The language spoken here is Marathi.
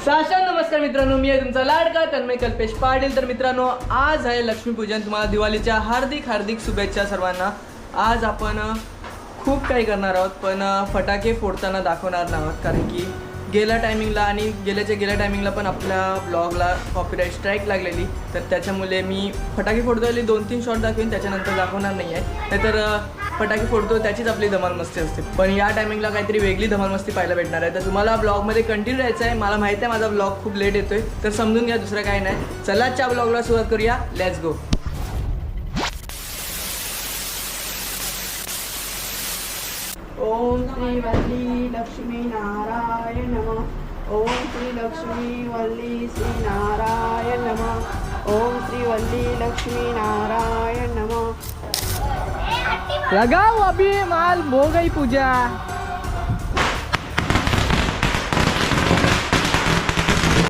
साशा नमस्कार मित्रांनो, मी आहे तुमचा लाडका तन्मय कल्पेश पाटील। तर मित्रांनो, आज आहे लक्ष्मीपूजन। तुम्हाला दिवाळीच्या हार्दिक हार्दिक शुभेच्छा सर्वांना। आज आपण खूप काही करणार आहोत, पण फटाके फोडताना दाखवणार नाही आहोत, कारण की गेल्या टायमिंगला आणि गेल्या टायमिंगला पण आपल्या ब्लॉगला कॉपीराईट स्ट्राईक लागलेली। तर त्याच्यामुळे मी फटाके फोडतोय 2-3 शॉट दाखवेन, त्याच्यानंतर दाखवणार नाही आहे। नाहीतर फटाके फोडतो त्याचीच आपली धमाल मस्ती असते, पण या टायमिंगला काहीतरी वेगळी धमाल मस्ती पाहायला भेटणार आहे। तर तुम्हाला ब्लॉगमध्ये कंटिन्यू राहायचं आहे। मला माहिती आहे माझा ब्लॉग खूप लेट येतोय, तर समजून घ्या, दुसरं काही नाही। चला आजच्या ब्लॉगला सुरुवात करूया, लेट्स गो। ओम श्री वल्ली लक्ष्मी नारायण नमः। ओम श्री लक्ष्मी वल्ली श्री नारायण नमः। ओम श्री वल्ली लक्ष्मी नारायण नमः। लगाओ अभी माल हो गई पूजा।